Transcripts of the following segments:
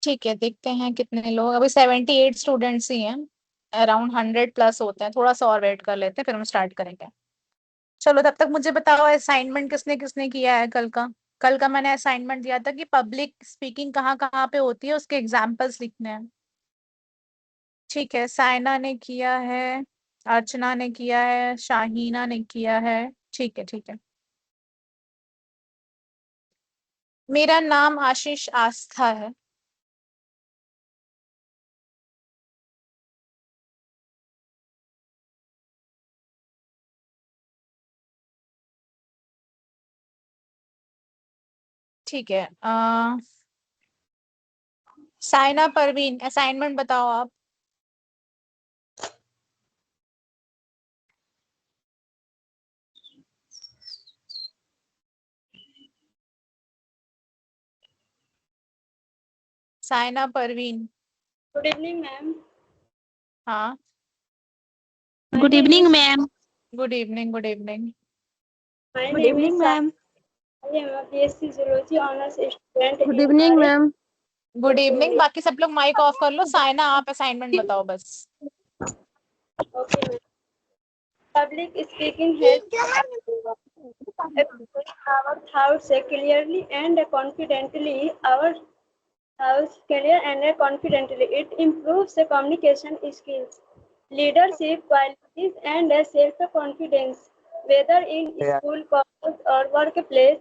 ठीक है, देखते हैं कितने लोग। अभी 78 स्टूडेंट्स ही हैं। अराउंड 100 प्लस होते हैं। थोड़ा सा और वेट कर लेते हैं, फिर हम स्टार्ट करेंगे। चलो, तब तक मुझे बताओ, असाइनमेंट किसने किसने किया है कल का। कल का मैंने असाइनमेंट दिया था कि पब्लिक स्पीकिंग कहाँ कहाँ पे होती है, उसके एग्जाम्पल्स लिखने हैं। ठीक है, साइना ने किया है, अर्चना ने किया है, शाहीना ने किया है। ठीक है, ठीक है। मेरा नाम आशीष आस्था है। ठीक है। साइना परवीन, असाइनमेंट बताओ आप। Saina Parveen. Good evening ma'am. हाँ। Good evening ma'am. Good evening, good evening. My good name evening is ma'am. I am a BSc Zoology honors student good in evening RS ma'am. Good evening. only. बाकी सब लोग mic off कर लो। साइना, आप assignment बताओ बस। Okay, ma'am. Public speaking helps express our thoughts clearly and confidently. Our thoughts clear and confidently. It improves the communication skills, leadership qualities, and self-confidence. Whether in school, college, or workplace,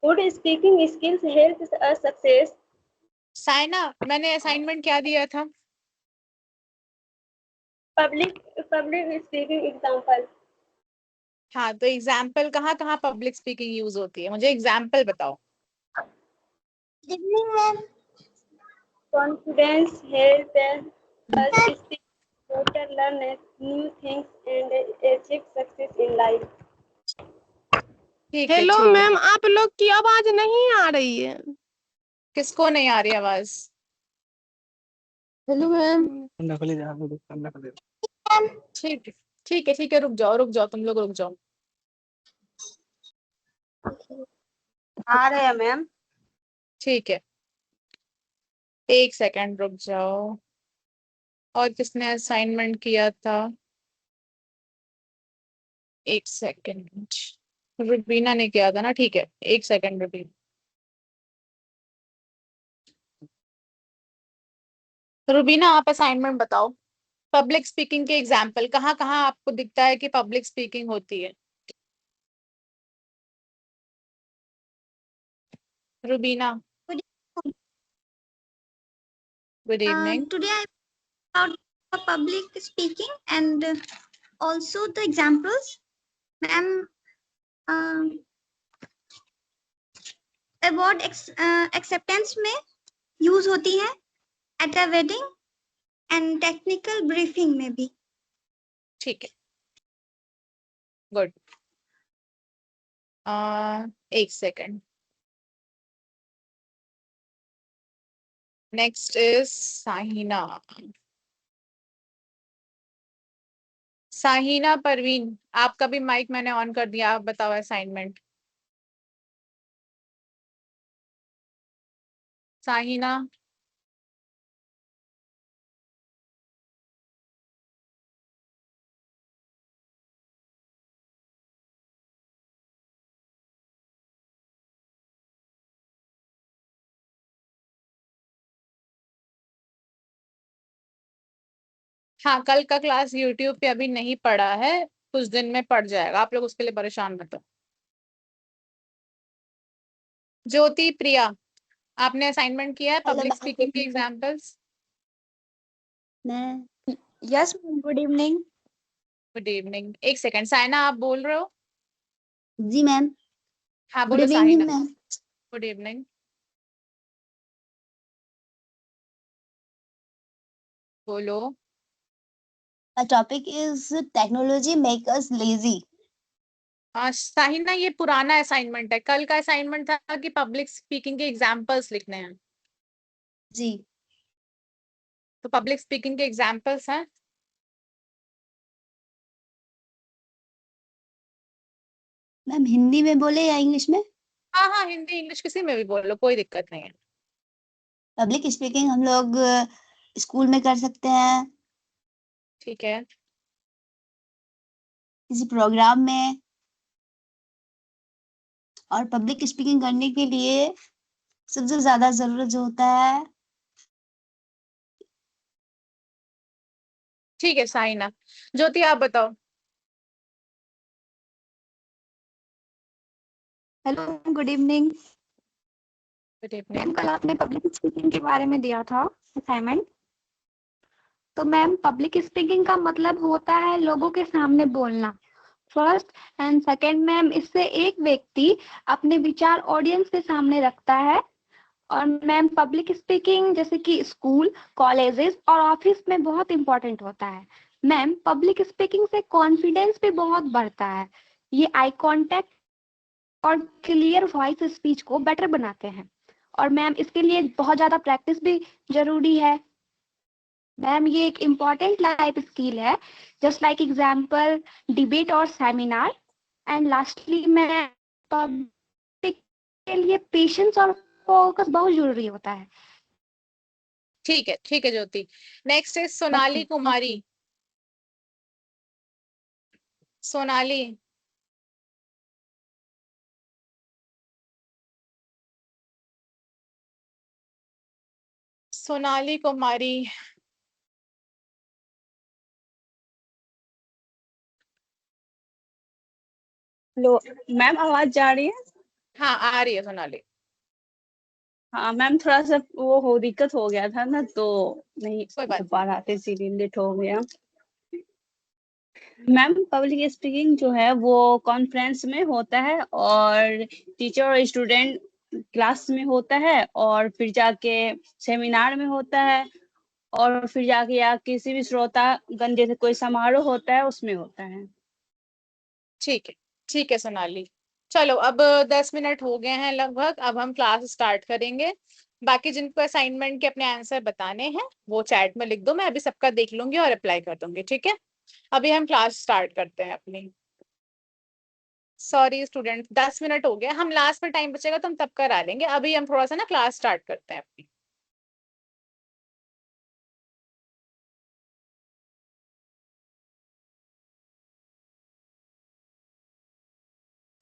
good speaking skills helps us success. Saina, मैंने assignment क्या दिया था? Public speaking example. हाँ, तो example कहाँ कहाँ public speaking use होती है, मुझे एग्जाम्पल बताओ। Evening ma'am. Confidence helps us speak better, learn new things, and achieve success in life. ठीक है, हेलो ठीक है। मैम, आप लोग की आवाज नहीं आ रही है। किसको नहीं आ रही आवाज? Hello ma'am. ठीक है, ठीक है, ठीक है, रुक जाओ, रुक जाओ, तुम लोग रुक जाओ। आ रहे हैं मैम। ठीक है, एक सेकंड रुक जाओ। और किसने असाइनमेंट किया था? एक सेकंड। रुबीना ने किया था ना? ठीक है, एक सेकंड रुबीना। रुबीना, आप असाइनमेंट बताओ। पब्लिक स्पीकिंग के एग्जाम्पल कहाँ कहाँ आपको दिखता है कि पब्लिक स्पीकिंग होती है? Rubina. Good evening. Today I about public speaking and also the examples. Ma'am, award acceptance में use होती है at a wedding and technical briefing में भी. ठीक है, गुड। एक second. Next is Sahina. Sahina Parveen, आपका भी माइक मैंने ऑन कर दिया, आप बताओ असाइनमेंट। साहिना। हाँ, कल का क्लास यूट्यूब पे अभी नहीं पड़ा है, कुछ दिन में पड़ जाएगा, आप लोग उसके लिए परेशान मत हो। ज्योति प्रिया, आपने असाइनमेंट किया है पब्लिक स्पीकिंग के एग्जांपल्स? मैं yes good evening. Good evening. एक सेकंड, साइना आप बोल रहे हो? जी मैम. हाँ, गुड बोलो Sahina. Evening ma'am. Good evening. बोलो। The topic is technology make us lazy. Sahina, ये पुराना असाइनमेंट है। कल का असाइनमेंट था कि पब्लिक स्पीकिंग के एग्जांपल्स लिखने हैं। जी तो पब्लिक स्पीकिंग के एग्जांपल्स हैं। मैम, हिंदी में बोले या इंग्लिश में? हाँ हाँ, हिंदी इंग्लिश किसी में भी बोलो, कोई दिक्कत नहीं है। पब्लिक स्पीकिंग हम लोग स्कूल में कर सकते हैं, ठीक है, किसी प्रोग्राम में। और पब्लिक स्पीकिंग करने के लिए सबसे ज्यादा जरूरत जो होता है, ठीक है साइना। ज्योति आप बताओ। Hello, good evening. Good ma'am evening. कल आपने पब्लिक स्पीकिंग के बारे में दिया था असाइनमेंट। तो मैम पब्लिक स्पीकिंग का मतलब होता है लोगों के सामने बोलना, फर्स्ट। एंड सेकंड मैम, इससे एक व्यक्ति अपने विचार ऑडियंस के सामने रखता है। और मैम पब्लिक स्पीकिंग जैसे कि स्कूल, कॉलेजेस और ऑफिस में बहुत इंपॉर्टेंट होता है। मैम पब्लिक स्पीकिंग से कॉन्फिडेंस भी बहुत बढ़ता है। ये आई कांटेक्ट और क्लियर वॉइस स्पीच को बेटर बनाते हैं। और मैम इसके लिए बहुत ज्यादा प्रैक्टिस भी जरूरी है। मैम ये एक इम्पॉर्टेंट लाइफ स्किल है, जस्ट लाइक एग्जाम्पल डिबेट और seminar. And lastly ma'am public के लिए पेशेंस और फोकस बहुत जरूरी होता है। ठीक है ज्योति। Next is Sonali Kumari. सोनाली। सोनाली कुमारी। लो मैम, आवाज जा रही है? हाँ आ रही है सोनाली। हाँ मैम, थोड़ा सा वो हो दिक्कत हो गया था ना, तो नहीं कोई बात हो पा रहा था, इसीलिए लेट हो गया। मैम पब्लिक स्पीकिंग जो है वो कॉन्फ्रेंस में होता है, और टीचर और स्टूडेंट क्लास में होता है, और फिर जाके सेमिनार में होता है, और फिर जाके या किसी भी श्रोतागण जैसे कोई समारोह होता है उसमें होता है। ठीक है सोनाली। चलो अब 10 मिनट हो गए हैं लगभग, अब हम क्लास स्टार्ट करेंगे। बाकी जिनको असाइनमेंट के अपने आंसर बताने हैं वो चैट में लिख दो, मैं अभी सबका देख लूंगी और रिप्लाई कर दूंगी, ठीक है। अभी हम क्लास स्टार्ट करते हैं अपनी। सॉरी स्टूडेंट, 10 मिनट हो गए, हम लास्ट में टाइम बचेगा तो हम तब करा लेंगे, अभी हम थोड़ा सा ना क्लास स्टार्ट करते हैं अपनी।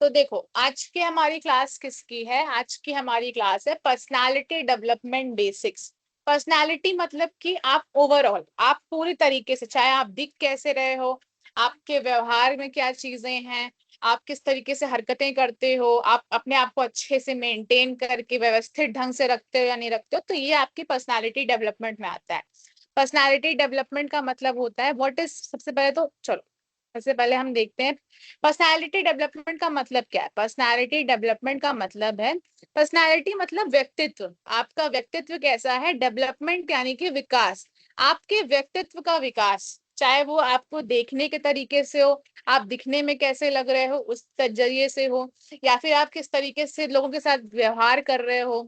तो देखो आज की हमारी क्लास किसकी है, आज की हमारी क्लास है पर्सनालिटी डेवलपमेंट बेसिक्स। पर्सनालिटी मतलब कि आप ओवरऑल, आप पूरी तरीके से, चाहे आप दिख कैसे रहे हो, आपके व्यवहार में क्या चीजें हैं, आप किस तरीके से हरकतें करते हो, आप अपने आप को अच्छे से मेंटेन करके व्यवस्थित ढंग से रखते हो या नहीं रखते हो, तो ये आपकी पर्सनालिटी डेवलपमेंट में आता है। पर्सनालिटी डेवलपमेंट का मतलब होता है व्हाट इज, सबसे पहले तो चलो सबसे पहले हम देखते हैं पर्सनालिटी डेवलपमेंट का मतलब क्या है। पर्सनालिटी डेवलपमेंट का मतलब है, पर्सनालिटी मतलब व्यक्तित्व, आपका व्यक्तित्व कैसा है, डेवलपमेंट यानी कि विकास, आपके व्यक्तित्व का विकास, चाहे वो आपको देखने के तरीके से हो, आप दिखने में कैसे लग रहे हो उस जरिए से हो, या फिर आप किस तरीके से लोगों के साथ व्यवहार कर रहे हो,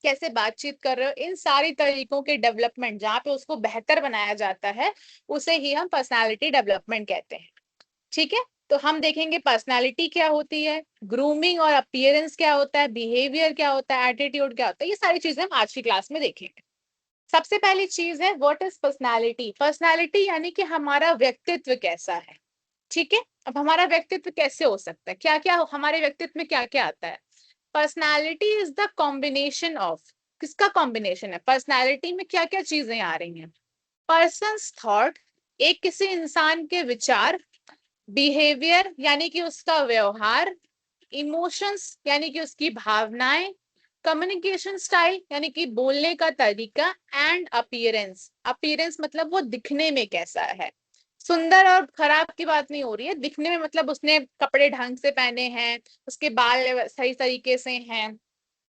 कैसे बातचीत कर रहे हो, इन सारी तरीकों के डेवलपमेंट जहाँ पे उसको बेहतर बनाया जाता है उसे ही हम पर्सनालिटी डेवलपमेंट कहते हैं, ठीक है। तो हम देखेंगे पर्सनालिटी क्या होती है, ग्रूमिंग और अपीयरेंस क्या होता है, बिहेवियर क्या होता है, एटीट्यूड क्या होता है, ये सारी चीजें हम आज की क्लास में देखेंगे। सबसे पहली चीज है व्हाट इज पर्सनालिटी। पर्सनालिटी यानी कि हमारा व्यक्तित्व कैसा है, ठीक है। अब हमारा व्यक्तित्व कैसे हो सकता है, क्या क्या हमारे व्यक्तित्व में क्या क्या आता है। Personality is the combination of, किसका कॉम्बिनेशन है, पर्सनालिटी में क्या क्या चीजें आ रही हैं। पर्सन्स थॉट, एक किसी इंसान के विचार, बिहेवियर यानी कि उसका व्यवहार, इमोशंस यानी कि उसकी भावनाएं, कम्युनिकेशन स्टाइल यानी कि बोलने का तरीका, एंड अपीयरेंस, अपीयरेंस मतलब वो दिखने में कैसा है। सुंदर और खराब की बात नहीं हो रही है, दिखने में मतलब उसने कपड़े ढंग से पहने हैं, उसके बाल सही तरीके से हैं,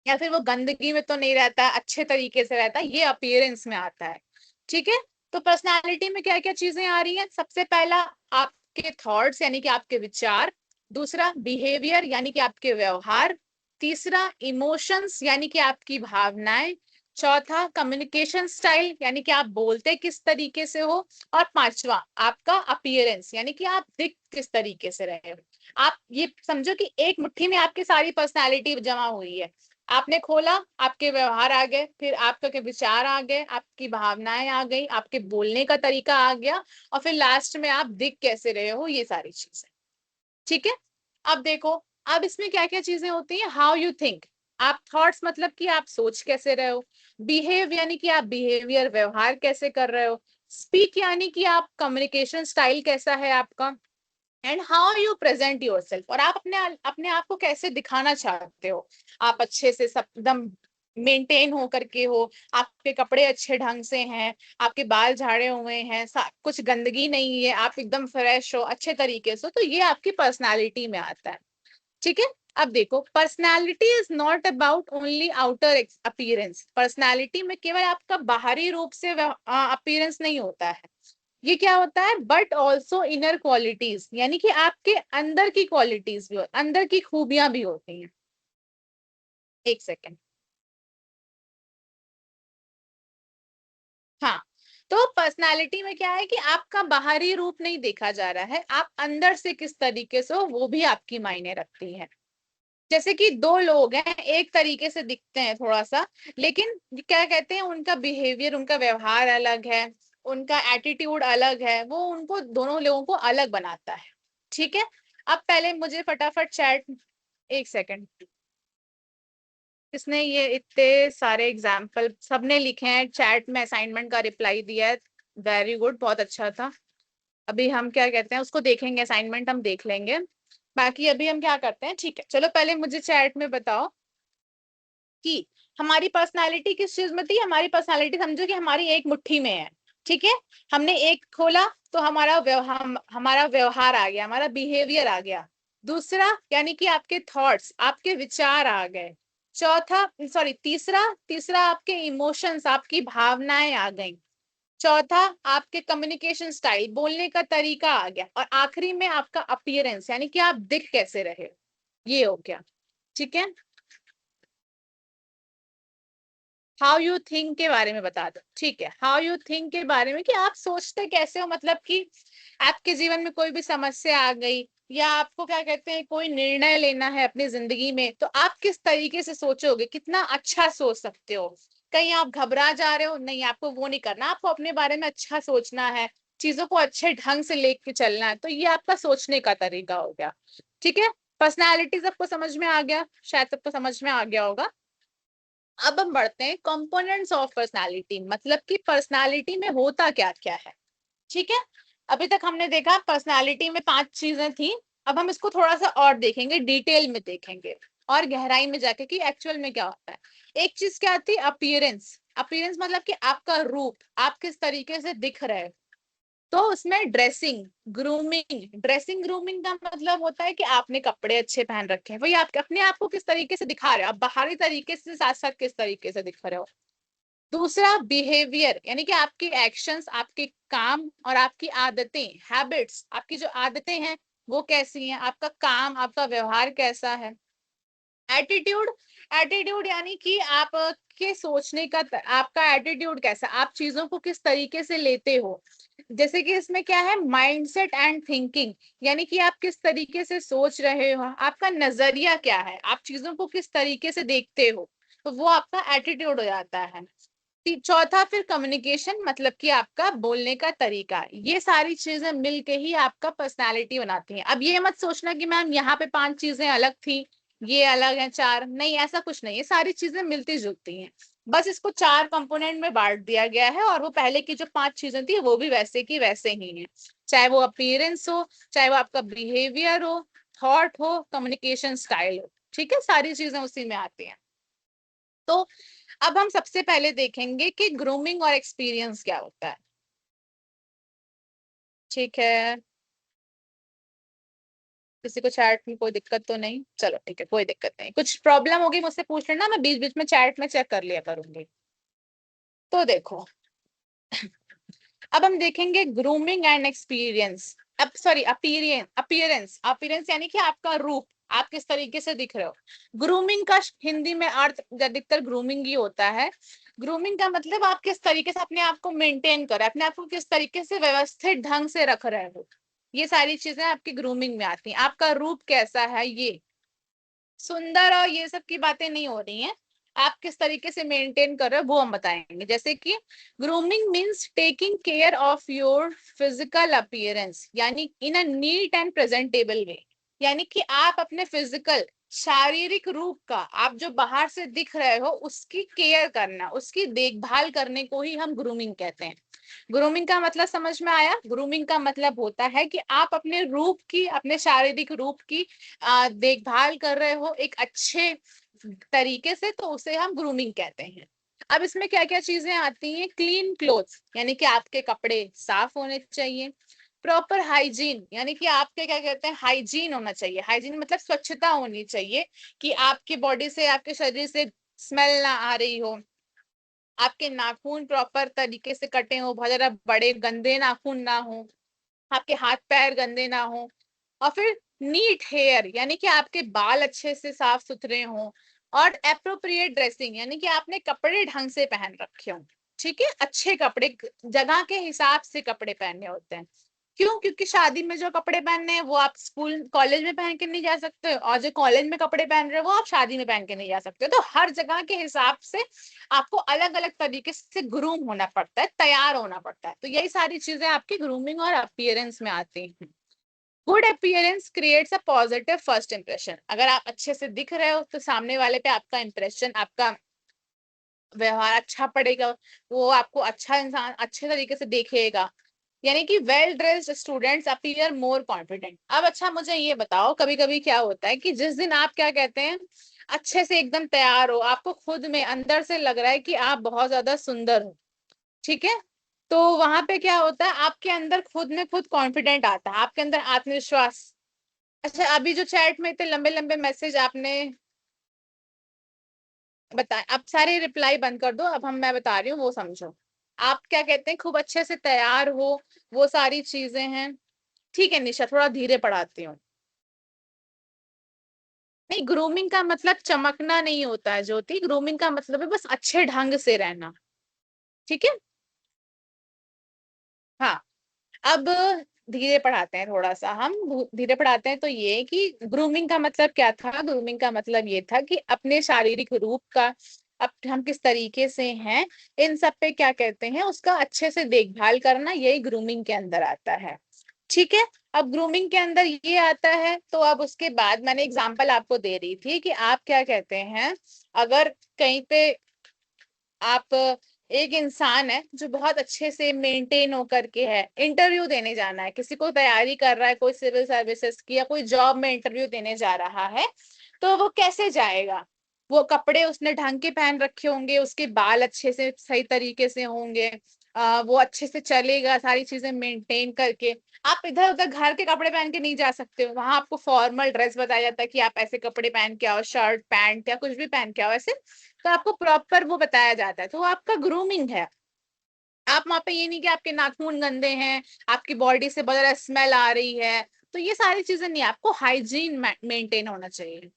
या फिर वो गंदगी में तो नहीं रहता, अच्छे तरीके से रहता है, ये अपीयरेंस में आता है, ठीक है। तो पर्सनालिटी में क्या क्या चीजें आ रही हैं, सबसे पहला आपके थॉट्स यानी कि आपके विचार, दूसरा बिहेवियर यानी कि आपके व्यवहार, तीसरा इमोशंस यानी कि आपकी भावनाएं, चौथा कम्युनिकेशन स्टाइल यानी कि आप बोलते किस तरीके से हो, और पांचवा आपका अपीयरेंस यानी कि आप दिख किस तरीके से रहे हो। आप ये समझो कि एक मुट्ठी में आपकी सारी पर्सनालिटी जमा हुई है। आपने खोला, आपके व्यवहार आ गए, फिर आपके विचार आ गए, आपकी भावनाएं आ गई, आपके बोलने का तरीका आ गया, और फिर लास्ट में आप दिख कैसे रहे हो, ये सारी चीजें। ठीक है, अब देखो, अब इसमें क्या क्या चीजें होती हैं। हाउ यू थिंक, आप थॉट्स मतलब कि आप सोच कैसे रहे हो। बिहेव यानी कि आप बिहेवियर व्यवहार कैसे कर रहे हो। स्पीक यानी कि आप कम्युनिकेशन स्टाइल कैसा है आपका। And how you present your self, और आप अपने आप को कैसे दिखाना चाहते हो। आप अच्छे से सब एकदम मेंटेन हो करके हो, आपके कपड़े अच्छे ढंग से हैं, आपके बाल झाड़े हुए हैं, कुछ गंदगी नहीं है, आप एकदम फ्रेश हो, अच्छे तरीके से, तो ये आपकी पर्सनालिटी में आता है। ठीक है, अब देखो, personality is not about only outer appearance. Personality में केवल आपका बाहरी रूप से अपीयरेंस नहीं होता है, ये क्या होता है, बट ऑल्सो इनर क्वालिटीज, यानी कि आपके अंदर की क्वालिटीज भी, अंदर की खूबियां भी होती हैं। एक सेकेंड, हाँ, तो पर्सनालिटी में क्या है कि आपका बाहरी रूप नहीं देखा जा रहा है, आप अंदर से किस तरीके से हो वो भी आपकी मायने रखती है। जैसे कि दो लोग हैं, एक तरीके से दिखते हैं थोड़ा सा, लेकिन क्या कहते हैं, उनका बिहेवियर, उनका व्यवहार अलग है, उनका एटीट्यूड अलग है, वो उनको दोनों लोगों को अलग बनाता है। ठीक है, अब पहले मुझे फटाफट चैट, एक सेकंड, किसने ये इतने सारे एग्जाम्पल सबने लिखे हैं चैट में, असाइनमेंट का रिप्लाई दिया है, वेरी गुड, बहुत अच्छा था। अभी हम क्या कहते हैं उसको देखेंगे, असाइनमेंट हम देख लेंगे, बाकी अभी हम क्या करते हैं। ठीक है, चलो पहले मुझे चैट में बताओ कि हमारी पर्सनालिटी किस चीज में थी। हमारी पर्सनालिटी समझो कि हमारी एक मुट्ठी में है। ठीक है, हमने एक खोला तो हमारा व्यवहार आ गया, हमारा बिहेवियर आ गया। दूसरा यानी कि आपके थॉट्स, आपके विचार आ गए। चौथा, सॉरी, तीसरा तीसरा आपके इमोशंस, आपकी भावनाएं आ गई। चौथा आपके कम्युनिकेशन स्टाइल, बोलने का तरीका आ गया। और आखिरी में आपका अपीयरेंस, यानी कि आप दिख कैसे रहे, ये हो गया। ठीक है, हाउ यू थिंक के बारे में बता दो। ठीक है, हाउ यू थिंक के बारे में कि आप सोचते कैसे हो, मतलब कि आपके जीवन में कोई भी समस्या आ गई, या आपको क्या कहते हैं कोई निर्णय लेना है अपनी जिंदगी में, तो आप किस तरीके से सोचोगे, कितना अच्छा सोच सकते हो। कहीं आप घबरा जा रहे हो, नहीं, आपको वो नहीं करना, आपको अपने बारे में अच्छा सोचना है, चीजों को अच्छे ढंग से लेके चलना है, तो ये आपका सोचने का तरीका हो गया। ठीक है, पर्सनैलिटी सबको समझ में आ गया, शायद सबको समझ में आ गया होगा। अब हम बढ़ते हैं कंपोनेंट्स ऑफ पर्सनालिटी, मतलब कि पर्सनालिटी में होता क्या क्या है। ठीक है, अभी तक हमने देखा पर्सनालिटी में 5 चीजें थी, अब हम इसको थोड़ा सा और देखेंगे, डिटेल में देखेंगे और गहराई में जाके कि एक्चुअल में क्या होता है। एक चीज क्या थी, अपीयरेंस। अपीयरेंस मतलब कि आपका रूप, आप किस तरीके से दिख रहे हो। तो उसमें ड्रेसिंग, ग्रूमिंग, ड्रेसिंग ग्रूमिंग का मतलब होता है कि आपने कपड़े अच्छे पहन रखे हैं, वही आप अपने आप को किस तरीके से दिखा रहे हो, आप बाहरी तरीके से साथ साथ किस तरीके से दिख रहे हो। दूसरा बिहेवियर, यानी कि आपके एक्शंस, आपके काम और आपकी आदतें, हैबिट्स, आपकी जो आदतें हैं वो कैसी हैं, आपका काम, आपका व्यवहार कैसा है। एटीट्यूड, एटीट्यूड यानी कि आप के सोचने का आपका एटीट्यूड कैसा, आप चीजों को किस तरीके से लेते हो। जैसे कि इसमें क्या है, माइंडसेट एंड थिंकिंग, यानी कि आप किस तरीके से सोच रहे हो, आपका नजरिया क्या है, आप चीजों को किस तरीके से देखते हो, तो वो आपका एटीट्यूड हो जाता है। चौथा फिर कम्युनिकेशन, मतलब कि आपका बोलने का तरीका। ये सारी चीजें मिलके ही आपका पर्सनालिटी बनाती हैं। अब ये मत सोचना कि मैम यहाँ पे 5 चीजें अलग थी, ये अलग है 4, नहीं, ऐसा कुछ नहीं, ये सारी चीजें मिलती जुलती हैं। बस इसको 4 कंपोनेंट में बांट दिया गया है, और वो पहले की जो 5 चीजें थी वो भी वैसे की वैसे ही हैं, चाहे वो अपीयरेंस हो, चाहे वो आपका बिहेवियर हो, थॉट हो, कम्युनिकेशन स्टाइल हो। ठीक है, सारी चीजें उसी में आती हैं। तो अब हम सबसे पहले देखेंगे कि ग्रूमिंग और एक्सपीरियंस क्या होता है। ठीक है, किसी को चैट में कोई दिक्कत तो नहीं, चलो ठीक है, कोई दिक्कत नहीं, कुछ प्रॉब्लम होगी मुझसे पूछ लेना, मैं बीच बीच में चैट में चेक कर लिया करूंगी। तो देखो, अब हम देखेंगे ग्रूमिंग एंड एक्सपीरियंस, अब सॉरी, अपीयरेंस, अपीयरेंस, अपीयरेंस यानी कि आपका रूप, आप किस तरीके से दिख रहे हो। ग्रूमिंग का हिंदी में अर्थ अधिकतर ग्रूमिंग ही होता है। ग्रूमिंग का मतलब आप किस तरीके से अपने आप को मेंटेन कर रहे हैं, अपने आप को किस तरीके से व्यवस्थित ढंग से रख रहे हो, ये सारी चीजें आपकी ग्रूमिंग में आती हैं। आपका रूप कैसा है, ये सुंदर और ये सब की बातें नहीं हो रही हैं, आप किस तरीके से मेंटेन कर रहे हो वो हम बताएंगे। जैसे कि grooming means taking care of your physical appearance, यानी इन अ नीट एंड प्रेजेंटेबल वे, यानी कि आप अपने फिजिकल शारीरिक रूप का, आप जो बाहर से दिख रहे हो उसकी केयर करना, उसकी देखभाल करने को ही हम ग्रूमिंग कहते हैं। ग्रूमिंग का मतलब समझ में आया? ग्रूमिंग का मतलब होता है कि आप अपने रूप की, अपने शारीरिक रूप की देखभाल कर रहे हो एक अच्छे तरीके से, तो उसे हम ग्रूमिंग कहते हैं। अब इसमें क्या क्या चीजें आती हैं? क्लीन क्लोथ्स, यानी कि आपके कपड़े साफ होने चाहिए। प्रॉपर हाइजीन, यानी कि आपके क्या कहते हैं, हाइजीन होना चाहिए। हाइजीन मतलब स्वच्छता होनी चाहिए, कि आपकी बॉडी से, आपके शरीर से स्मेल ना आ रही हो, आपके नाखून प्रॉपर तरीके से कटे हो, बहुत ज्यादा बड़े गंदे नाखून ना हो, आपके हाथ पैर गंदे ना हो, और फिर नीट हेयर, यानी कि आपके बाल अच्छे से साफ सुथरे हों, और एप्रोप्रिएट ड्रेसिंग, यानी कि आपने कपड़े ढंग से पहन रखे हों। ठीक है, अच्छे कपड़े, जगह के हिसाब से कपड़े पहनने होते हैं। क्यों? क्योंकि शादी में जो कपड़े पहनने हैं वो आप स्कूल कॉलेज में पहन के नहीं जा सकते, और जो कॉलेज में कपड़े पहन रहे हो वो आप शादी में पहन के नहीं जा सकते। तो हर जगह के हिसाब से आपको अलग अलग तरीके से ग्रूम होना पड़ता है, तैयार होना पड़ता है। तो यही सारी चीजें आपकी ग्रूमिंग और अपीयरेंस में आती हैं। Good appearance creates a positive first impression, अगर आप अच्छे से दिख रहे हो तो सामने वाले पे आपका इंप्रेशन, आपका व्यवहार अच्छा पड़ेगा, वो आपको अच्छा इंसान, अच्छे तरीके से देखेगा। यानी कि well dressed students appear more confident. अब अच्छा मुझे ये बताओ, कभी कभी क्या होता है कि जिस दिन आप क्या कहते हैं अच्छे से एकदम तैयार हो, आपको खुद में अंदर से लग रहा है कि आप बहुत ज्यादा सुंदर हो, ठीक है, तो वहां पे क्या होता है, आपके अंदर खुद में खुद कॉन्फिडेंट आता है, आपके अंदर आत्मविश्वास। अच्छा, अभी जो चैट में इतने लंबे लंबे मैसेज आपने बताए, अब सारे रिप्लाई बंद कर दो, अब मैं बता रही हूँ वो समझो। आप क्या कहते हैं, खूब अच्छे से तैयार हो, वो सारी चीजें हैं। ठीक है निशा, थोड़ा धीरे पढ़ाती हूँ। नहीं, ग्रूमिंग का मतलब चमकना नहीं होता है ज्योति, ग्रूमिंग का मतलब है बस अच्छे ढंग से रहना। ठीक है, हाँ। अब धीरे पढ़ाते हैं, थोड़ा सा हम धीरे पढ़ाते हैं। तो ये कि ग्रूमिंग का मतलब क्या था? ग्रूमिंग का मतलब ये था कि अपने शारीरिक रूप का, अब हम किस तरीके से हैं, इन सब पे क्या कहते हैं, उसका अच्छे से देखभाल करना, यही ग्रूमिंग के अंदर आता है। ठीक है, अब ग्रूमिंग के अंदर ये आता है, तो अब उसके बाद मैंने एग्जांपल आपको दे रही थी कि आप क्या कहते हैं, अगर कहीं पे आप, एक इंसान है जो बहुत अच्छे से मेंटेन होकर के है, इंटरव्यू देने जाना है, किसी को तैयारी कर रहा है, कोई सिविल सर्विसेज की या कोई जॉब में इंटरव्यू देने जा रहा है, तो वो कैसे जाएगा? वो कपड़े उसने ढंग के पहन रखे होंगे, उसके बाल अच्छे से सही तरीके से होंगे, वो अच्छे से चलेगा, सारी चीजें मेंटेन करके। आप इधर उधर घर के कपड़े पहन के नहीं जा सकते हो, वहां आपको फॉर्मल ड्रेस बताया जाता है कि आप ऐसे कपड़े पहन के आओ, शर्ट पैंट या कुछ भी पहन के आओ ऐसे, तो आपको प्रॉपर वो बताया जाता है, तो वो आपका ग्रूमिंग है। आप वहां पे ये नहीं कि आपके नाखून गंदे हैं, आपकी बॉडी से बहुत ज्यादा स्मेल आ रही है, तो ये सारी चीजें नहीं, आपको हाइजीन मेंटेन होना चाहिए।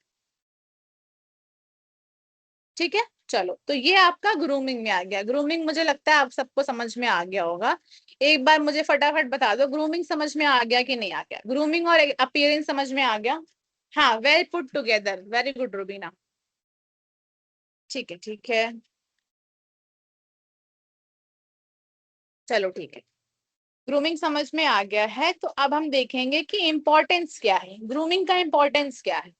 ठीक है, चलो, तो ये आपका ग्रूमिंग में आ गया। ग्रूमिंग मुझे लगता है आप सबको समझ में आ गया होगा। एक बार मुझे फटाफट बता दो, ग्रूमिंग समझ में आ गया कि नहीं आ गया? ग्रूमिंग और अपीयरेंस समझ में आ गया? हाँ, well put together, very good Rubina. ठीक है, ठीक है, चलो ठीक है, ग्रूमिंग समझ में आ गया है। तो अब हम देखेंगे कि इंपॉर्टेंस क्या है, ग्रूमिंग का इंपॉर्टेंस क्या है।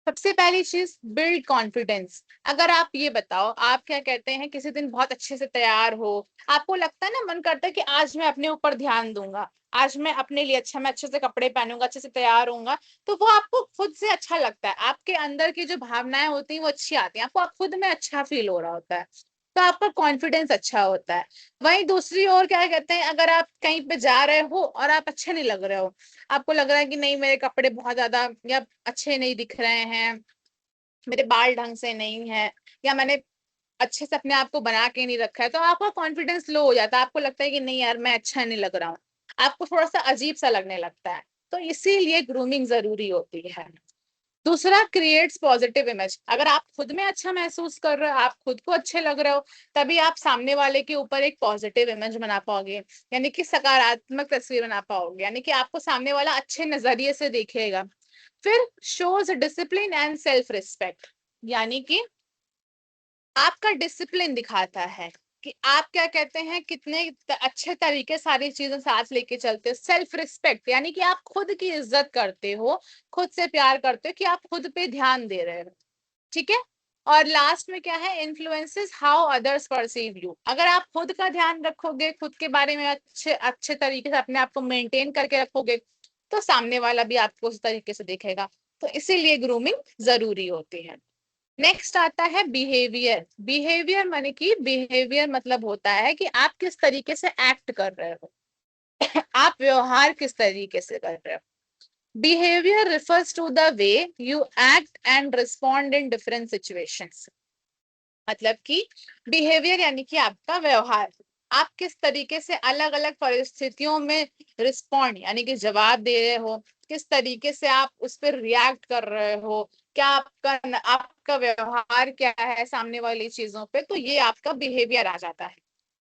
सबसे पहली चीज, बिल्ड कॉन्फिडेंस। अगर आप ये बताओ, आप क्या कहते हैं, किसी दिन बहुत अच्छे से तैयार हो, आपको लगता है ना, मन करता है कि आज मैं अपने ऊपर ध्यान दूंगा, आज मैं अपने लिए अच्छा, मैं अच्छे से कपड़े पहनूंगा, अच्छे से तैयार होऊंगा, तो वो आपको खुद से अच्छा लगता है, आपके अंदर की जो भावनाएं होती हैं वो अच्छी आती हैं, आपको खुद में अच्छा फील हो रहा होता है, तो आपका कॉन्फिडेंस अच्छा होता है। वहीं दूसरी ओर क्या कहते हैं, अगर आप कहीं पे जा रहे हो और आप अच्छे नहीं लग रहे हो, आपको लग रहा है कि नहीं मेरे कपड़े बहुत ज्यादा या अच्छे नहीं दिख रहे हैं, मेरे बाल ढंग से नहीं है, या मैंने अच्छे से अपने आप को बना के नहीं रखा है, तो आपका कॉन्फिडेंस लो हो जाता है, आपको लगता है कि नहीं यार मैं अच्छा नहीं लग रहा हूँ, आपको थोड़ा सा अजीब सा लगने लगता है। तो इसीलिए ग्रूमिंग जरूरी होती है। दूसरा, क्रिएट्स पॉजिटिव इमेज। अगर आप खुद में अच्छा महसूस कर रहे हो, आप खुद को अच्छे लग रहे हो, तभी आप सामने वाले के ऊपर एक पॉजिटिव इमेज बना पाओगे, यानी कि सकारात्मक तस्वीर बना पाओगे, यानी कि आपको सामने वाला अच्छे नजरिए से देखेगा। फिर shows discipline and self respect, यानी कि आपका डिसिप्लिन दिखाता है कि आप क्या कहते हैं, कितने अच्छे तरीके सारी चीजें साथ लेके चलते हो। सेल्फ रिस्पेक्ट यानी कि आप खुद की इज्जत करते हो, खुद से प्यार करते हो, कि आप खुद पे ध्यान दे रहे हो, ठीक है। और लास्ट में क्या है, influences how others perceive you. अगर आप खुद का ध्यान रखोगे, खुद के बारे में अच्छे अच्छे तरीके से अपने आप को मेंटेन करके रखोगे, तो सामने वाला भी आपको उस तरीके से देखेगा। तो इसीलिए ग्रूमिंग जरूरी होती है। नेक्स्ट आता है बिहेवियर। बिहेवियर माने कि बिहेवियर मतलब होता है कि आप किस तरीके से एक्ट कर रहे हो आप व्यवहार किस तरीके से कर रहे हो। Behavior refers to the way you act and respond in different situations. मतलब कि बिहेवियर यानी कि आपका व्यवहार, आप किस तरीके से अलग अलग परिस्थितियों में रिस्पॉन्ड यानी कि जवाब दे रहे हो, किस तरीके से आप उस पर रिएक्ट कर रहे हो, क्या आपका व्यवहार क्या है सामने वाली चीजों पे, तो ये आपका बिहेवियर आ जाता है।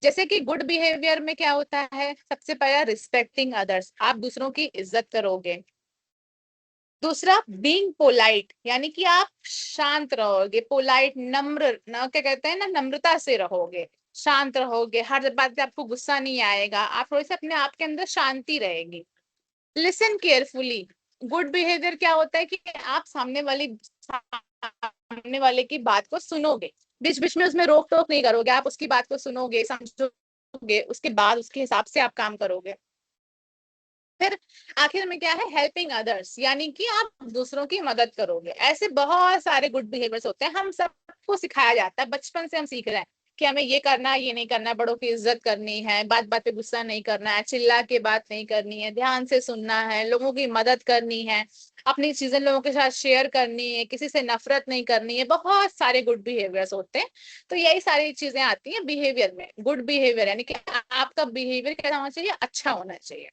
जैसे कि गुड बिहेवियर में क्या होता है, सबसे पहला रिस्पेक्टिंग अदर्स, आप दूसरों की इज्जत करोगे। दूसरा बीइंग पोलाइट यानी कि आप शांत रहोगे, पोलाइट नम्र न क्या कहते हैं ना, नम्रता से रहोगे, शांत रहोगे, हर बात पे आपको गुस्सा नहीं आएगा, आप थोड़े से अपने आप के अंदर शांति रहेगी। लिसन केयरफुली, गुड बिहेवियर क्या होता है कि आप सामने वाले की बात को सुनोगे, बीच बीच में उसमें रोक टोक नहीं करोगे, आप उसकी बात को सुनोगे, समझोगे, उसके बाद उसके हिसाब से आप काम करोगे। फिर आखिर में क्या है, हेल्पिंग अदर्स यानी कि आप दूसरों की मदद करोगे। ऐसे बहुत सारे गुड बिहेवियर्स होते हैं, हम सबको सिखाया जाता है, बचपन से हम सीख रहे हैं कि हमें ये करना है, ये नहीं करना है, बड़ों की इज्जत करनी है, बात बात पे गुस्सा नहीं करना है, चिल्ला के बात नहीं करनी है, ध्यान से सुनना है, लोगों की मदद करनी है, अपनी चीजें लोगों के साथ शेयर करनी है, किसी से नफरत नहीं करनी है। बहुत सारे गुड बिहेवियर्स होते हैं। तो यही सारी चीजें आती हैं बिहेवियर में। गुड बिहेवियर यानी कि आपका बिहेवियर क्या होना चाहिए, अच्छा होना चाहिए।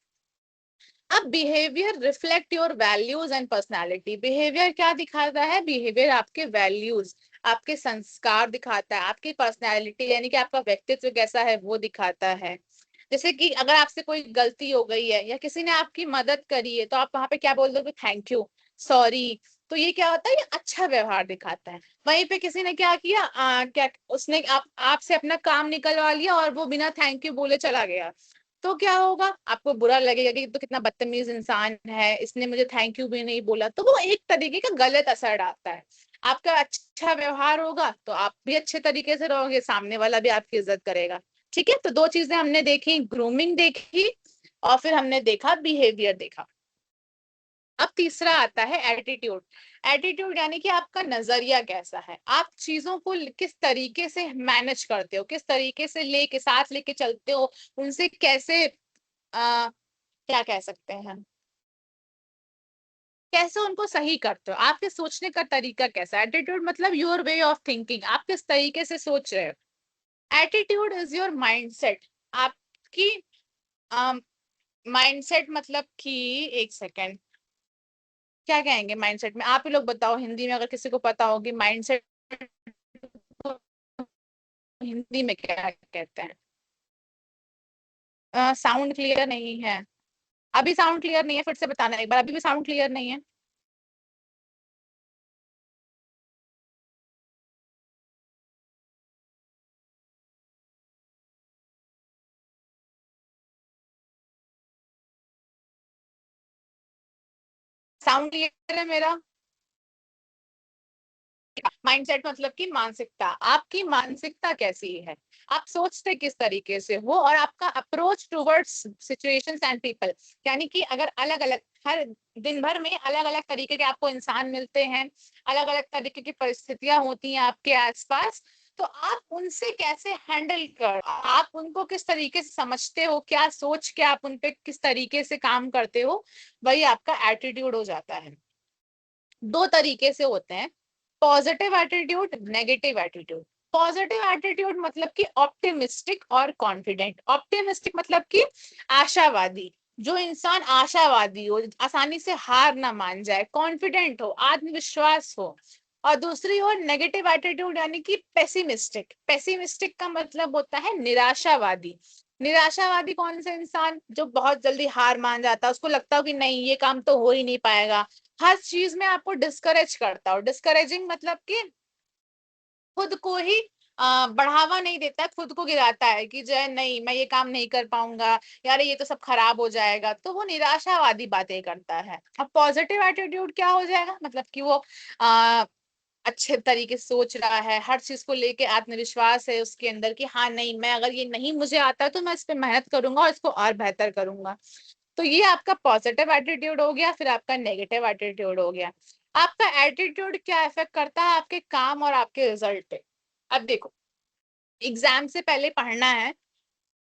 अब behaviour reflect your values and personality. Behaviour क्या दिखाता है, बिहेवियर आपके वैल्यूज, आपके संस्कार दिखाता है, आपकी पर्सनालिटी यानी कि आपका व्यक्तित्व कैसा है वो दिखाता है। जैसे कि अगर आपसे कोई गलती हो गई है या किसी ने आपकी मदद करी है, तो आप वहां पे क्या बोल दोगे, थैंक यू, सॉरी। तो ये क्या होता है, ये अच्छा व्यवहार दिखाता है। वहीं पे किसी ने क्या किया, क्या उसने आपसे अपना काम निकलवा लिया और वो बिना थैंक यू बोले चला गया, तो क्या होगा, आपको बुरा लगेगा कि तो कितना बदतमीज इंसान है, इसने मुझे थैंक यू भी नहीं बोला। तो वो एक तरीके का गलत असर डालता है। आपका अच्छा व्यवहार होगा तो आप भी अच्छे तरीके से रहोगे, सामने वाला भी आपकी इज्जत करेगा। ठीक है, तो दो चीजें हमने देखी, ग्रूमिंग देखी और फिर हमने देखा बिहेवियर देखा। अब तीसरा आता है एटीट्यूड। एटीट्यूड यानी कि आपका नजरिया कैसा है, आप चीजों को किस तरीके से मैनेज करते हो, किस तरीके से लेके साथ लेके चलते हो, उनसे कैसे क्या कह सकते हैं, कैसे उनको सही करते हो, आपके सोचने का तरीका कैसा है। एटीट्यूड मतलब योर वे ऑफ थिंकिंग, आप किस तरीके से सोच रहे हो। एटीट्यूड इज योर माइंडसेट, आपकी माइंडसेट मतलब कि, एक सेकेंड, क्या कहेंगे माइंडसेट में, आप ही लोग बताओ हिंदी में, अगर किसी को पता होगी माइंडसेट हिंदी में क्या कहते हैं। साउंड क्लियर नहीं है, अभी साउंड क्लियर नहीं है, फिर से बताना एक बार, अभी भी साउंड क्लियर नहीं है। साउंड क्लियर है मेरा। माइंडसेट मतलब कि मानसिकता, आपकी मानसिकता कैसी है, आप सोचते किस तरीके से हो, और आपका approach towards situations and people. यानी कि अगर अलग अलग हर दिन भर में अलग अलग तरीके के आपको इंसान मिलते हैं, अलग अलग तरीके की परिस्थितियां होती हैं आपके आसपास, तो आप उनसे कैसे हैंडल कर, आप उनको किस तरीके से समझते हो, क्या सोच के आप उन पे किस तरीके से काम करते हो, वही आपका एटीट्यूड हो जाता है। दो तरीके से होते हैं, positive attitude, negative attitude. Positive attitude मतलब कि ऑप्टिमिस्टिक और कॉन्फिडेंट। ऑप्टिमिस्टिक मतलब कि आशावादी, जो इंसान आशावादी हो, आसानी से हार ना मान जाए, कॉन्फिडेंट हो, आत्मविश्वास हो। और दूसरी ओर नेगेटिव एटीट्यूड यानी कि पेसिमिस्टिक। पेसिमिस्टिक का मतलब होता है निराशावादी। निराशावादी कौन सा इंसान, जो बहुत जल्दी हार मान जाता है, उसको लगता हो कि नहीं ये काम तो हो ही नहीं पाएगा, हर चीज में आपको डिस्करेज करता हो। डिस्करेजिंग मतलब कि खुद को ही बढ़ावा नहीं देता, खुद को गिराता है कि जो है नहीं मैं ये काम नहीं कर पाऊंगा, यार ये तो सब खराब हो जाएगा, तो वो निराशावादी बातें करता है। अब पॉजिटिव एटीट्यूड क्या हो जाएगा, मतलब कि वो आ, अच्छे तरीके से सोच रहा है, हर चीज को लेके आत्मविश्वास है उसके अंदर कि हाँ नहीं, मैं अगर ये नहीं मुझे आता तो मैं इस पे मेहनत करूंगा और इसको और बेहतर करूंगा। तो ये आपका पॉजिटिव एटीट्यूड हो गया। फिर आपका नेगेटिव एटीट्यूड हो गया। आपका एटीट्यूड क्या इफेक्ट करता है आपके काम और आपके रिजल्ट पे। अब देखो, एग्जाम से पहले पढ़ना है,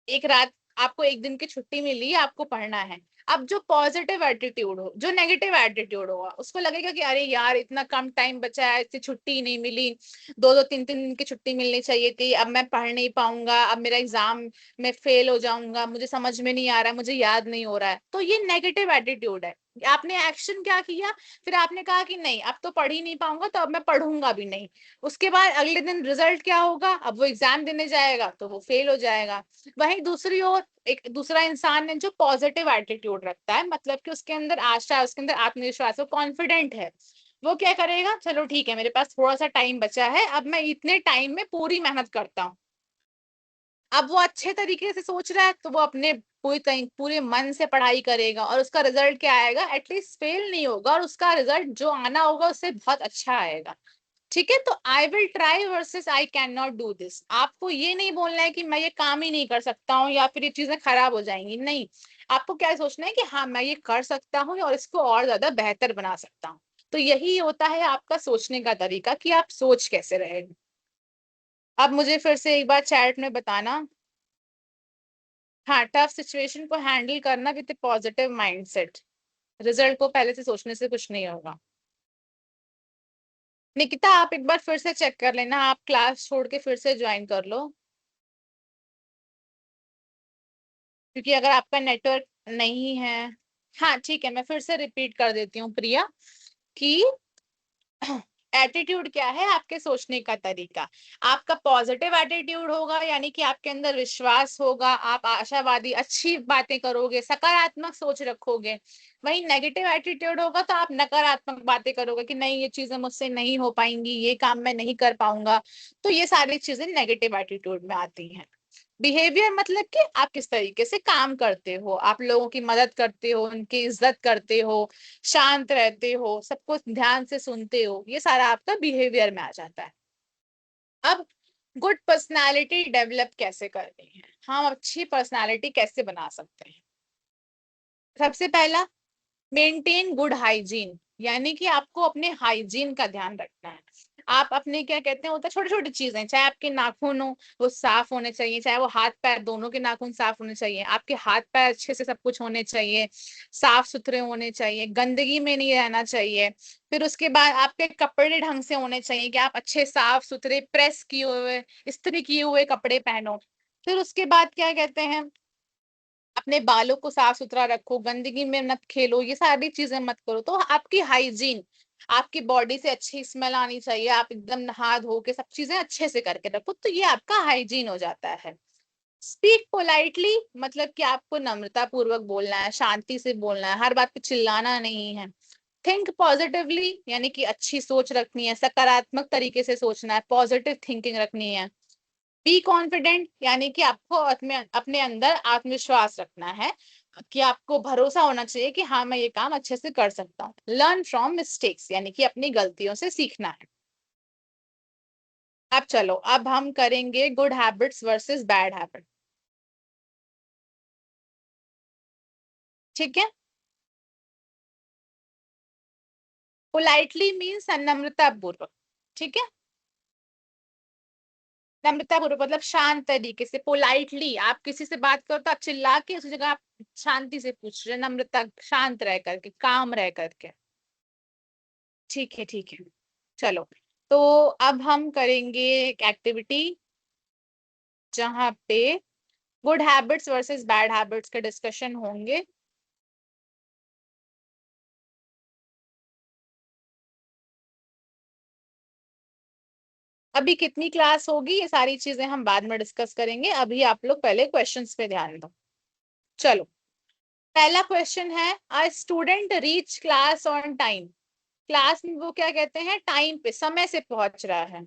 एक रात आपको एक दिन की छुट्टी मिली है, आपको पढ़ना है। अब जो पॉजिटिव एटीट्यूड हो, जो नेगेटिव एटीट्यूड होगा, उसको लगेगा कि अरे यार इतना कम टाइम बचा है, इससे छुट्टी नहीं मिली, 2-2 3-3 दिन की छुट्टी मिलनी चाहिए थी, अब मैं पढ़ नहीं पाऊंगा, अब मेरा एग्जाम में फेल हो जाऊंगा, मुझे समझ में नहीं आ रहा है, मुझे याद नहीं हो रहा है। तो ये नेगेटिव एटीट्यूड है। आपने एक्शन क्या किया, फिर आपने कहा कि नहीं अब तो पढ़ ही नहीं पाऊंगा, तो अब मैं पढ़ूंगा भी नहीं। उसके बाद अगले दिन रिजल्ट क्या होगा, अब वो एग्जाम देने जाएगा तो वो फेल हो जाएगा। वहीं दूसरी ओर एक दूसरा इंसान है जो पॉजिटिव एटीट्यूड रखता है, मतलब कि उसके अंदर आशा है, उसके अंदर आत्मविश्वास है, कॉन्फिडेंट है। वो क्या करेगा, चलो ठीक है मेरे पास थोड़ा सा टाइम बचा है, अब मैं इतने टाइम में पूरी मेहनत करता हूँ। अब वो अच्छे तरीके से सोच रहा है तो वो अपने पूरे मन से पढ़ाई करेगा और उसका रिजल्ट क्या आएगा, एटलीस्ट फेल नहीं होगा और उसका रिजल्ट जो आना होगा उससे बहुत अच्छा आएगा। ठीक है, तो I will try versus I can not do this. आपको ये नहीं बोलना है कि मैं ये काम ही नहीं कर सकता हूँ या फिर ये चीजें खराब हो जाएंगी, नहीं। आपको क्या सोचना है कि हाँ मैं ये कर सकता हूँ और इसको और ज्यादा बेहतर बना सकता हूँ। तो यही होता है आपका सोचने का तरीका कि आप सोच कैसे रहे। अब मुझे फिर से एक बार चैट में बताना। हाँ, टफ सिचुएशन को हैंडल करना विद पॉजिटिव माइंडसेट। रिजल्ट को पहले से सोचने से कुछ नहीं होगा। निकिता आप एक बार फिर से चेक कर लेना, आप क्लास छोड़ के फिर से ज्वाइन कर लो, क्योंकि अगर आपका नेटवर्क नहीं है। हाँ ठीक है, मैं फिर से रिपीट कर देती हूँ प्रिया कि एटीट्यूड क्या है, आपके सोचने का तरीका। आपका पॉजिटिव एटीट्यूड होगा यानी कि आपके अंदर विश्वास होगा, आप आशावादी अच्छी बातें करोगे, सकारात्मक सोच रखोगे। वहीं नेगेटिव एटीट्यूड होगा तो आप नकारात्मक बातें करोगे कि नहीं ये चीजें मुझसे नहीं हो पाएंगी, ये काम मैं नहीं कर पाऊंगा। तो ये सारी चीजें नेगेटिव एटीट्यूड में आती हैं। बिहेवियर मतलब कि आप किस तरीके से काम करते हो, आप लोगों की मदद करते हो, उनकी इज्जत करते हो, शांत रहते हो, सबको ध्यान से सुनते हो, ये सारा आपका बिहेवियर में आ जाता है। अब गुड पर्सनालिटी डेवलप कैसे करनी है, हम अच्छी पर्सनालिटी कैसे बना सकते हैं। सबसे पहला, मेंटेन गुड हाइजीन, यानी कि आपको अपने हाइजीन का ध्यान रखना है। आप अपने क्या कहते हैं होता है छोटी छोटी चीजें, चाहे आपके नाखून हो वो साफ होने चाहिए, चाहे वो हाथ पैर दोनों के नाखून साफ होने चाहिए, आपके हाथ पैर अच्छे से सब कुछ होने चाहिए, साफ सुथरे होने चाहिए, गंदगी में नहीं रहना चाहिए। फिर उसके बाद आपके कपड़े ढंग से होने चाहिए कि आप अच्छे साफ सुथरे प्रेस किए हुए इस्त्री किए हुए कपड़े पहनो। फिर उसके बाद क्या कहते हैं, अपने बालों को साफ सुथरा रखो, गंदगी में मत खेलो, ये सारी चीजें मत करो। तो आपकी हाइजीन, आपकी बॉडी से अच्छी स्मेल आनी चाहिए, आप एकदम नहा धो के सब चीजें अच्छे से करके रखो, तो ये आपका हाइजीन हो जाता है। स्पीक पोलाइटली, मतलब कि आपको नम्रता पूर्वक बोलना है, शांति से बोलना है, हर बात पे चिल्लाना नहीं है। थिंक पॉजिटिवली, यानी कि अच्छी सोच रखनी है, सकारात्मक तरीके से सोचना है, पॉजिटिव थिंकिंग रखनी है। बी कॉन्फिडेंट, यानी कि आपको अपने अंदर आत्मविश्वास रखना है, कि आपको भरोसा होना चाहिए कि हाँ मैं ये काम अच्छे से कर सकता हूँ। लर्न फ्रॉम मिस्टेक्स, यानी कि अपनी गलतियों से सीखना है। अब चलो, अब हम करेंगे good habits versus bad habit. ठीक है, पोलाइटली मीन्स नम्रता पूर्वक। ठीक है, नम्रता पूर्वक मतलब शांत तरीके से, पोलाइटली आप किसी से बात करो तो आप चिल्ला के उस जगह आप शांति से पूछ रहे, नम्रता, शांत रह करके, काम रह करके। ठीक है ठीक है, चलो। तो अब हम करेंगे एक एक्टिविटी जहां पे good habits versus bad habits के डिस्कशन होंगे। अभी कितनी क्लास होगी ये सारी चीजें हम बाद में डिस्कस करेंगे, अभी आप लोग पहले क्वेश्चंस पे ध्यान दो। चलो, पहला क्वेश्चन है, a student reach class on time. Class में वो क्या कहते हैं, टाइम पे, समय से पहुंच रहा है,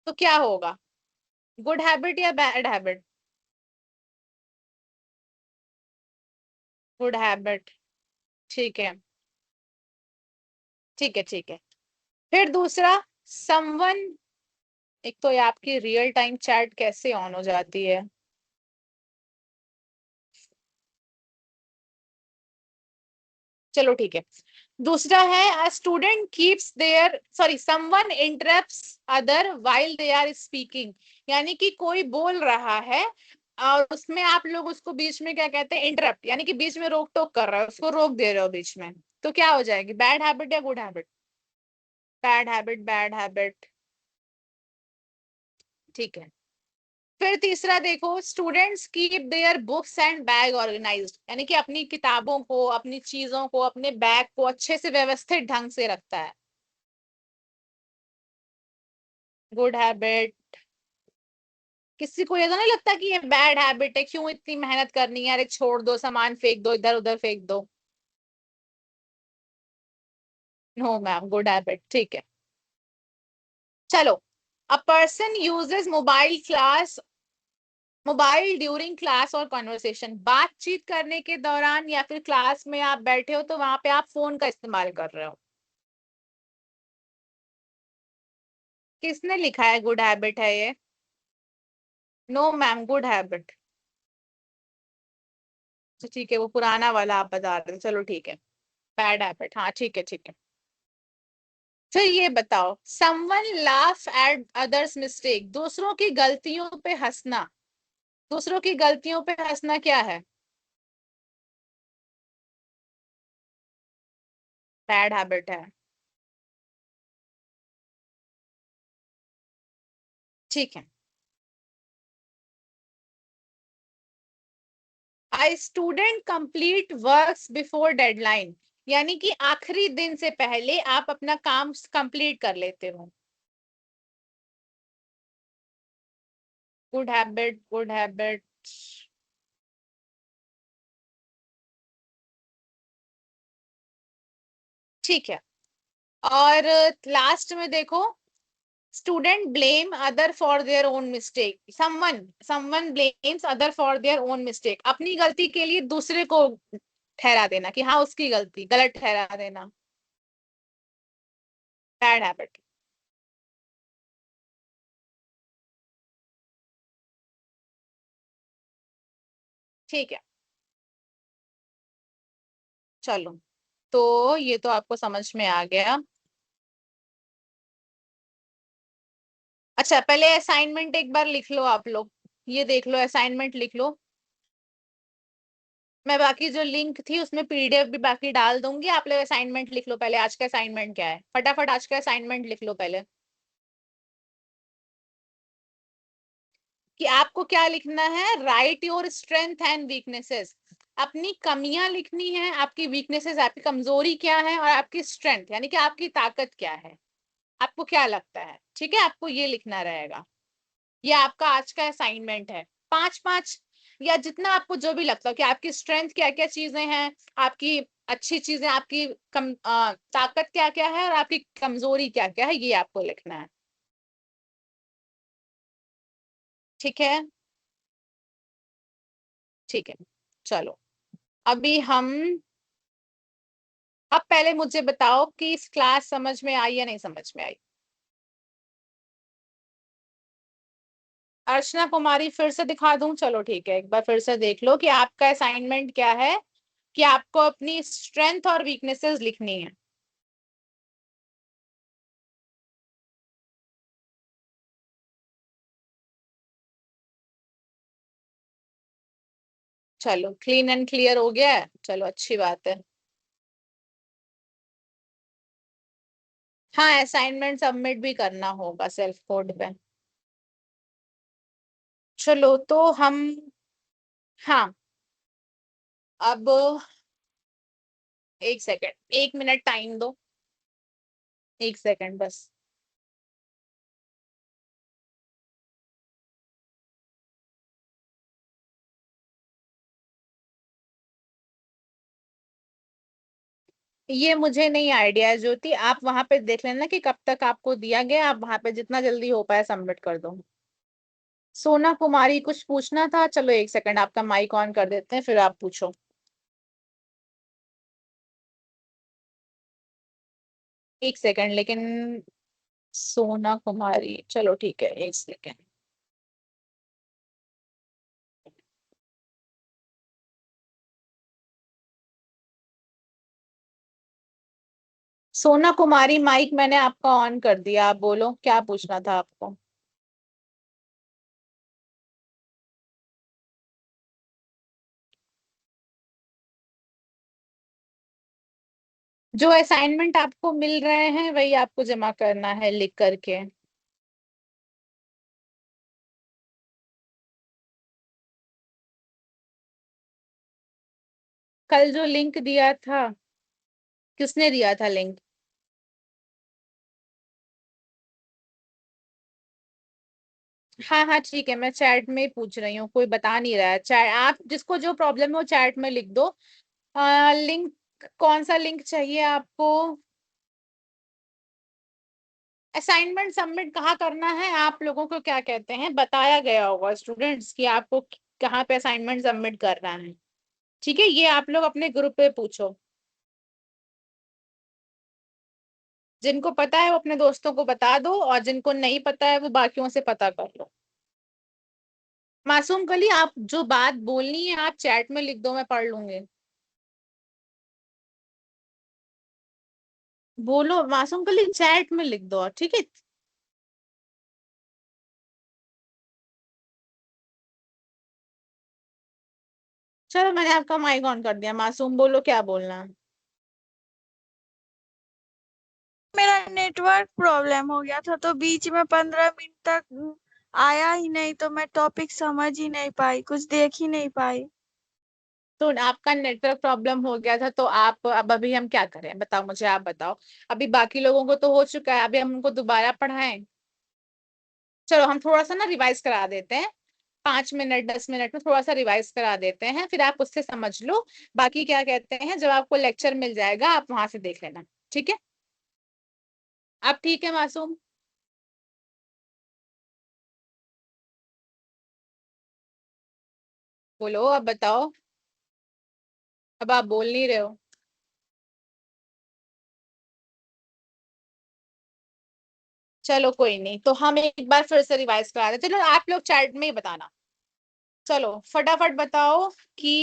तो क्या होगा, गुड हैबिट या बैड हैबिट? Good habit. ठीक है, ठीक है, ठीक है। फिर दूसरा, समवन, एक तो ये आपकी रियल टाइम चैट कैसे ऑन हो जाती है, चलो ठीक है। दूसरा है, a student keeps their, sorry, someone interrupts other while they are speaking, यानी कि कोई बोल रहा है और उसमें आप लोग उसको बीच में क्या कहते हैं, इंटरप्ट, यानी कि बीच में रोक टोक कर रहा है, उसको रोक दे रहे हो बीच में, तो क्या हो जाएगी, बैड हैबिट या good habit? Bad habit, bad habit. ठीक है। फिर तीसरा देखो, students keep their books and bag organised, यानी कि अपनी किताबों को, अपनी चीजों को, अपने बैग को अच्छे से व्यवस्थित ढंग से रखता है, गुड हैबिट। किसी को ऐसा नहीं लगता कि ये बैड हैबिट है, क्यों इतनी मेहनत करनी है, अरे छोड़ दो, सामान फेंक दो, इधर उधर फेंक दो? No ma'am, good habit. ठीक है, चलो। A person uses mobile during class और कॉन्वर्सेशन, बातचीत करने के दौरान या फिर क्लास में आप बैठे हो तो वहां पे आप फोन का इस्तेमाल कर रहे हो, किसने लिखा है गुड हैबिट है ये? No ma'am, good habit. तो ठीक है, वो पुराना वाला आप बता रहे थे, चलो ठीक है, बैड हैबिट, हाँ ठीक है, ठीक है। फिर ये बताओ, someone laugh at others mistake, दूसरों की गलतियों पे हंसना, दूसरों की गलतियों पे हंसना क्या है, बैड हैबिट है। ठीक है। I student complete works before deadline, यानी कि आखिरी दिन से पहले आप अपना काम कंप्लीट कर लेते हो, गुड हैबिट, गुड हैबिट। ठीक है। और लास्ट में देखो, student blame other for their own mistake, someone blames other for their own mistake, अपनी गलती के लिए दूसरे को ठहरा देना कि हाँ उसकी गलती, गलत ठहरा देना, बैड हैबिट। ठीक है, चलो, तो ये तो आपको समझ में आ गया। अच्छा, पहले असाइनमेंट एक बार लिख लो आप लोग, ये देख लो, असाइनमेंट लिख लो। मैं बाकी जो लिंक थी उसमें पीडीएफ भी बाकी डाल दूंगी, आप लोग असाइनमेंट लिख लो पहले, आज का असाइनमेंट क्या है, फटाफट आज का असाइनमेंट लिख लो पहले, कि आपको क्या लिखना है, right your strength and weaknesses, अपनी कमियां लिखनी है, आपकी वीकनेसेस, आपकी कमजोरी क्या है, और आपकी स्ट्रेंथ यानी कि आपकी ताकत क्या है, आपको क्या लगता है, ठीक है, आपको ये लिखना रहेगा। ये आपका आज का असाइनमेंट है, 5-5 या जितना आपको जो भी लगता हो कि आपकी स्ट्रेंथ क्या क्या चीजें हैं, आपकी अच्छी चीजें, आपकी ताकत क्या क्या है, और आपकी कमजोरी क्या क्या है, ये आपको लिखना है, ठीक है, ठीक है। चलो, अभी हम, अब पहले मुझे बताओ कि इस क्लास समझ में आई या नहीं समझ में आई? अर्चना कुमारी फिर से दिखा दूं? चलो ठीक है, एक बार फिर से देख लो कि आपका असाइनमेंट क्या है, कि आपको अपनी स्ट्रेंथ और वीकनेसेस लिखनी है। चलो, क्लीन एंड क्लियर हो गया है, चलो अच्छी बात है। हाँ, असाइनमेंट सबमिट भी करना होगा सेल्फ कोड पे। चलो तो हम, हाँ, अब 1 सेकेंड, 1 मिनट टाइम दो, 1 सेकेंड बस। ये मुझे नहीं आइडिया है ज्योति, आप वहां पे देख लेना कि कब तक आपको दिया गया, आप वहां पे जितना जल्दी हो पाए सबमिट कर दो। सोना कुमारी कुछ पूछना था, चलो एक सेकंड आपका माइक ऑन कर देते हैं फिर आप पूछो। एक सेकंड लेकिन, सोना कुमारी, चलो ठीक है एक सेकंड। सोना कुमारी माइक मैंने आपका ऑन कर दिया, आप बोलो क्या पूछना था आपको। जो असाइनमेंट आपको मिल रहे हैं वही आपको जमा करना है लिख करके। कल जो लिंक दिया था, किसने दिया था लिंक? हाँ हाँ ठीक है, मैं चैट में ही पूछ रही हूँ, कोई बता नहीं रहा है चैट, आप जिसको जो प्रॉब्लम है वो चैट में लिख दो। लिंक, कौन सा लिंक चाहिए आपको? असाइनमेंट सबमिट कहाँ करना है, आप लोगों को क्या कहते हैं बताया गया होगा स्टूडेंट्स कि आपको कहाँ पे असाइनमेंट सबमिट करना है। ठीक है, ये आप लोग अपने ग्रुप पे पूछो, जिनको पता है वो अपने दोस्तों को बता दो और जिनको नहीं पता है वो बाकियों से पता कर लो। मासूम कली, आप जो बात बोलनी है आप चैट में लिख दो, मैं पढ़ लूंगी। बोलो मासूम कली, चैट में लिख दो ठीक है। चलो मैंने आपका माइक ऑन कर दिया, मासूम बोलो क्या बोलना है। मेरा नेटवर्क प्रॉब्लम हो गया था तो बीच में 15 मिनट तक आया ही नहीं, तो मैं टॉपिक समझ ही नहीं पाई, कुछ देख ही नहीं पाई। तो आपका नेटवर्क प्रॉब्लम हो गया था तो आप अब अभी हम क्या करें बताओ, मुझे आप बताओ। अभी बाकी लोगों को तो हो चुका है, अभी हम उनको दोबारा पढ़ाएं? चलो हम थोड़ा सा ना रिवाइज करा देते हैं, 5 मिनट 10 मिनट में थोड़ा सा रिवाइज करा देते हैं, फिर आप उससे समझ लो। बाकी क्या कहते हैं, जब आपको लेक्चर मिल जाएगा आप वहां से देख लेना, ठीक है? आप ठीक है मासूम? बोलो अब बताओ, अब आप बोल नहीं रहे हो। चलो कोई नहीं, तो हम एक बार फिर से रिवाइज करा देते, चलो आप लोग चैट में ही बताना। चलो फटाफट बताओ कि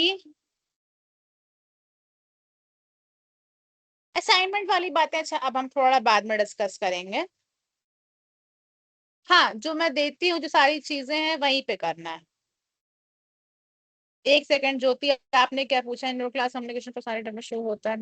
असाइनमेंट वाली बातें अच्छा अब हम थोड़ा बाद में डिस्कस करेंगे। हाँ जो मैं देती हूँ जो सारी चीजें हैं वहीं पे करना है। एक सेकंड ज्योति, आपने क्या पूछा? इन क्लास कम्युनिकेशन पर सारे टर्म शो होता है।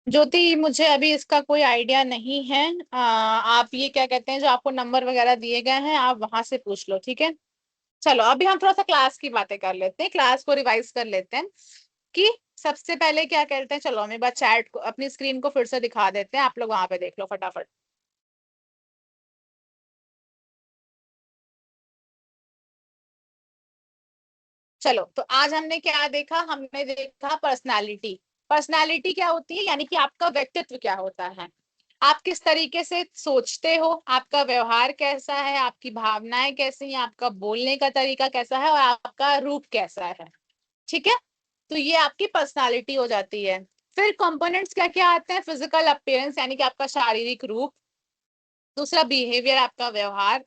ज्योति मुझे अभी इसका कोई आइडिया नहीं है, आप ये क्या कहते हैं, जो आपको नंबर वगैरह दिए गए हैं आप वहां से पूछ लो, ठीक है? चलो अभी हम थोड़ा सा क्लास की बातें कर लेते हैं, क्लास को रिवाइज कर लेते हैं कि सबसे पहले क्या करते हैं। चलो हम एक बार चैट को, अपनी स्क्रीन को फिर से दिखा देते हैं, आप लोग वहां पे देख लो फटाफट। चलो तो आज हमने क्या देखा, हमने देखा पर्सनालिटी। पर्सनालिटी क्या होती है, यानी कि आपका व्यक्तित्व क्या होता है, आप किस तरीके से सोचते हो, आपका व्यवहार कैसा है, आपकी भावनाएं कैसी हैं, आपका बोलने का तरीका कैसा है और आपका रूप कैसा है। ठीक है, तो ये आपकी पर्सनालिटी हो जाती है। फिर कंपोनेंट्स क्या क्या आते हैं, फिजिकल अपीयरेंस यानी कि आपका शारीरिक रूप, दूसरा बिहेवियर आपका व्यवहार,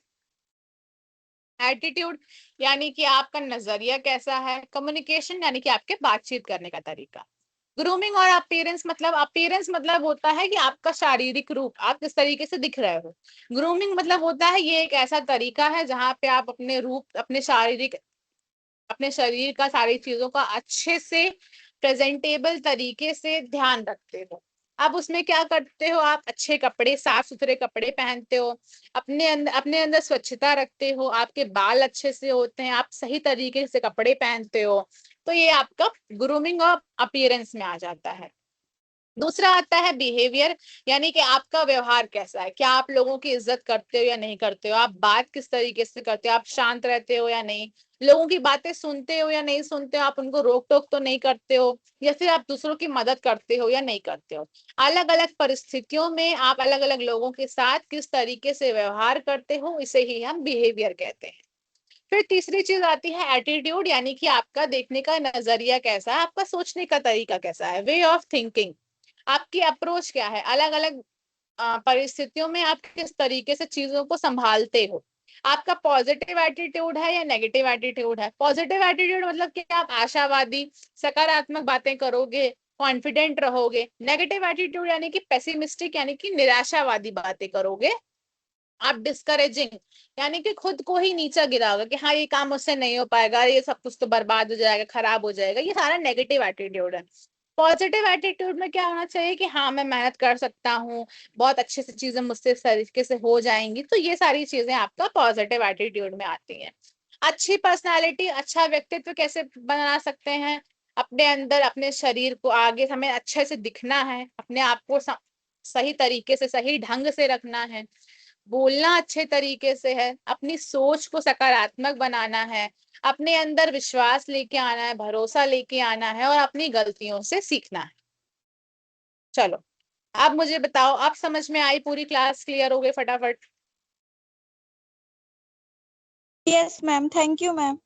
एटीट्यूड यानी कि आपका नजरिया कैसा है, कम्युनिकेशन यानी कि आपके बातचीत करने का तरीका, ग्रूमिंग और अपीयरेंस मतलब, अपीयरेंस मतलब होता है कि आपका शारीरिक रूप, आप किस तरीके से दिख रहे हो। ग्रूमिंग मतलब होता है ये एक ऐसा तरीका है जहां पे आप अपने रूप, अपने शारीरिक, अपने शरीर का, सारी चीजों का अच्छे से प्रेजेंटेबल तरीके से ध्यान रखते हो। अब उसमें क्या करते हो, आप अच्छे कपड़े, साफ सुथरे कपड़े पहनते हो, अपने अंदर स्वच्छता रखते हो, आपके बाल अच्छे से होते हैं, आप सही तरीके से कपड़े पहनते हो, तो ये आपका ग्रूमिंग और अपीयरेंस में आ जाता है। दूसरा आता है बिहेवियर, यानी कि आपका व्यवहार कैसा है, क्या आप लोगों की इज्जत करते हो या नहीं करते हो, आप बात किस तरीके से करते हो, आप शांत रहते हो या नहीं, लोगों की बातें सुनते हो या नहीं सुनते हो, आप उनको रोक टोक तो नहीं करते हो, या फिर आप दूसरों की मदद करते हो या नहीं करते हो। अलग अलग परिस्थितियों में आप अलग अलग लोगों के साथ किस तरीके से व्यवहार करते हो, इसे ही हम बिहेवियर कहते हैं। फिर तीसरी चीज आती है एटीट्यूड, यानी कि आपका देखने का नजरिया कैसा है, आपका सोचने का तरीका कैसा है, वे ऑफ थिंकिंग, आपकी अप्रोच क्या है, अलग अलग परिस्थितियों में आप किस तरीके से चीजों को संभालते हो, आपका पॉजिटिव एटीट्यूड है या नेगेटिव एटीट्यूड है। पॉजिटिव एटीट्यूड मतलब कि आप आशावादी, सकारात्मक बातें करोगे, कॉन्फिडेंट रहोगे। नेगेटिव एटीट्यूड यानी कि पेसिमिस्टिक, यानी कि निराशावादी बातें करोगे। आप डिस्करेजिंग, यानी कि खुद को ही नीचा गिराओगे कि हाँ ये काम मुझसे नहीं हो पाएगा, ये सब कुछ तो बर्बाद हो जाएगा, खराब हो जाएगा, ये सारा नेगेटिव एटीट्यूड है। पॉजिटिव एटीट्यूड में क्या होना चाहिए कि हाँ मैं मेहनत कर सकता हूँ, बहुत अच्छे से चीजें मुझसे इस तरीके से हो जाएंगी, तो ये सारी चीजें आपका पॉजिटिव एटीट्यूड में आती हैं। अच्छी पर्सनालिटी, अच्छा व्यक्तित्व कैसे बना सकते हैं, अपने अंदर अपने शरीर को आगे हमें अच्छे से दिखना है, अपने आप को सही तरीके से सही ढंग से रखना है, बोलना अच्छे तरीके से है, अपनी सोच को सकारात्मक बनाना है, अपने अंदर विश्वास लेके आना है, भरोसा लेके आना है, और अपनी गलतियों से सीखना है। चलो अब मुझे बताओ, अब समझ में आई, पूरी क्लास क्लियर हो गई फटाफट? Yes ma'am, thank you ma'am.